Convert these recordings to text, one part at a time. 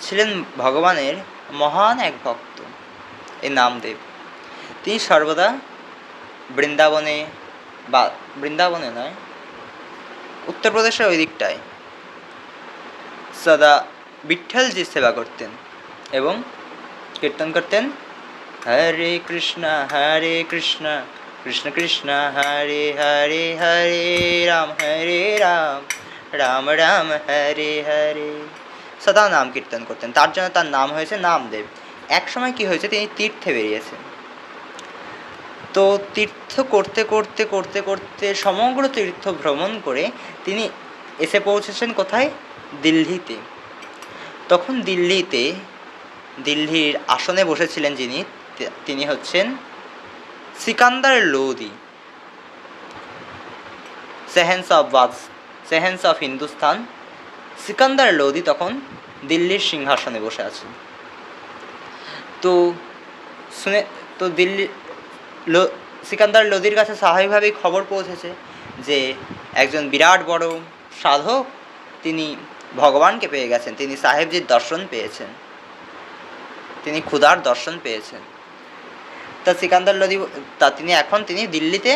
ছিলেন ভগবানের মহান এক ভক্ত, এই নামদেব। তিনি সর্বদা বৃন্দাবনে, বা বৃন্দাবনে নয়, উত্তরপ্রদেশের ওই দিকটায় সদা বিঠ্ঠলজির সেবা করতেন এবং কীর্তন করতেন, হরে কৃষ্ণ কৃষ্ণ কৃষ্ণ হরে হরে, হরে রাম রাম রাম হরে হরে। সদা নাম কীর্তন করতেন, তার জন্য তার নাম হয়েছে নামদেব। এক সময় কি হয়েছে, তিনি তীর্থে বেরিয়েছেন। তো তীর্থ করতে করতে করতে করতে সমগ্র তীর্থ ভ্রমণ করে তিনি এসে পৌঁছেছেন কোথায়, দিল্লিতে। তখন দিল্লির আসনে বসেছিলেন যিনি, তিনি হচ্ছেন সিকান্দার লোদি, সেহেন্স অফ হিন্দুস্তান। সিকান্দার লোদি তখন দিল্লির সিংহাসনে বসে আছেন। তো সিকান্দার লোদির কাছে স্বাভাবিকভাবেই খবর পৌঁছেছে যে একজন বিরাট বড় সাধক তিনি ভগবানকে পেয়ে গেছেন, তিনি সাহেবজির দর্শন পেয়েছেন, তিনি ক্ষুধার দর্শন পেয়েছেন। তা সিকান্দার লোদি তিনি দিল্লিতে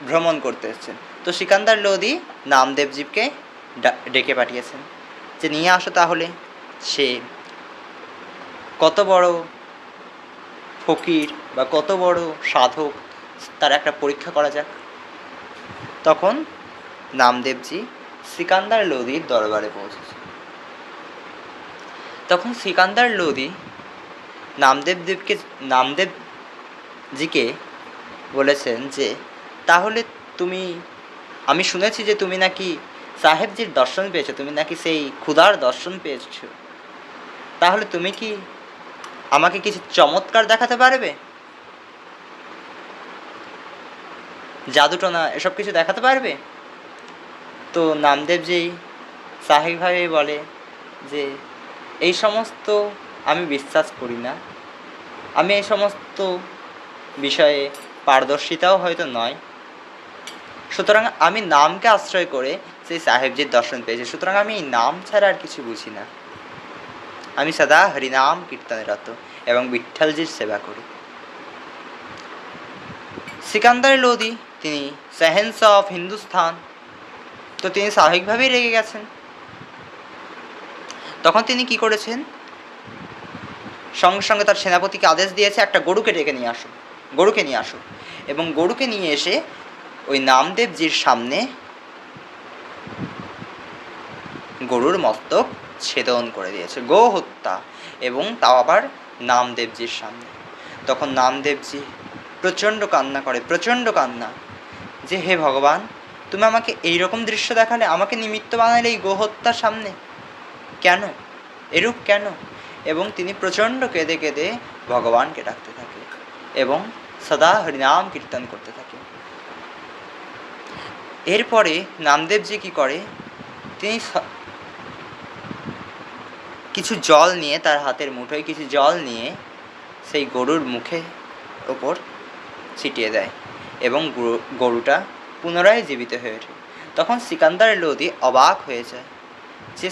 ভ্রমণ করতে এসেছেন। তো সিকান্দার লোদি নামদেবজিকে ডেকে পাঠিয়েছেন যে নিয়ে আসো তাহলে, সে কত বড় ফকির বা কত বড় সাধক তার একটা পরীক্ষা করা যাক। তখন নামদেবজি সিকান্দার লোদির দরবারে পৌঁছেছে। তখন সিকান্দার লোদি নামদেবজিকে বলেছেন যে তাহলে আমি শুনেছি যে তুমি নাকি সাহেবজির দর্শন পেয়েছো, তুমি নাকি সেই ক্ষুধার দর্শন পেয়েছো, তাহলে তুমি কি আমাকে কিছু চমৎকার দেখাতে পারবে, জাদুটোনা এসব কিছু দেখাতে পারবে? তো নামদেবজি স্বাভাবিকভাবেই বলে যে এই সমস্ত আমি বিশ্বাস করি না, আমি এই সমস্ত বিষয়ে পারদর্শিতাও হয়তো নয়, সুতরাং আমি নামকে আশ্রয় করে সেই সাহেবজির দর্শন পেয়েছি, সুতরাং আমি এই নাম ছাড়া আর কিছু বুঝি না, আমি সদা হরিনাম কীর্তনে রত এবং বিঠ্ঠলজির সেবা করি। সিকান্দার লোদি তিনি সেহেন্স অফ হিন্দুস্তান, তো তিনি স্বাভাবিকভাবেই রেগে গেছেন। তখন তিনি কি করেছেন, সঙ্গে সঙ্গে তার সেনাপতিকে আদেশ দিয়েছে একটা গরুকে নিয়ে আসো, এবং গরুকে নিয়ে এসে ওই নামদেবজির সামনে গরুর মস্তক ছেদন করে দিয়েছে, গো হত্যা, এবং তাও আবার নামদেবজির সামনে। তখন নামদেবজি প্রচণ্ড কান্না যে হে ভগবান, তুমি আমাকে এইরকম দৃশ্য দেখালে, আমাকে নিমিত্ত বানালে এই গোহত্যার সামনে, কেন এরূপ কেন? এবং তিনি প্রচণ্ড কেঁদে কেঁদে ভগবানকে ডাকতে থাকে এবং সদা হরিনাম কীর্তন করতে থাকে। এরপরে নামদেবজি কি করে, তিনি কিছু জল নিয়ে, তার হাতের মুঠোয় কিছু জল নিয়ে সেই গরুর মুখে ওপর ছিটিয়ে দেয় এবং গরুটা পুনরায় জীবিত হয়ে ওঠে। তখন সিকান্দার লোদি অবাক হয়ে যায় যে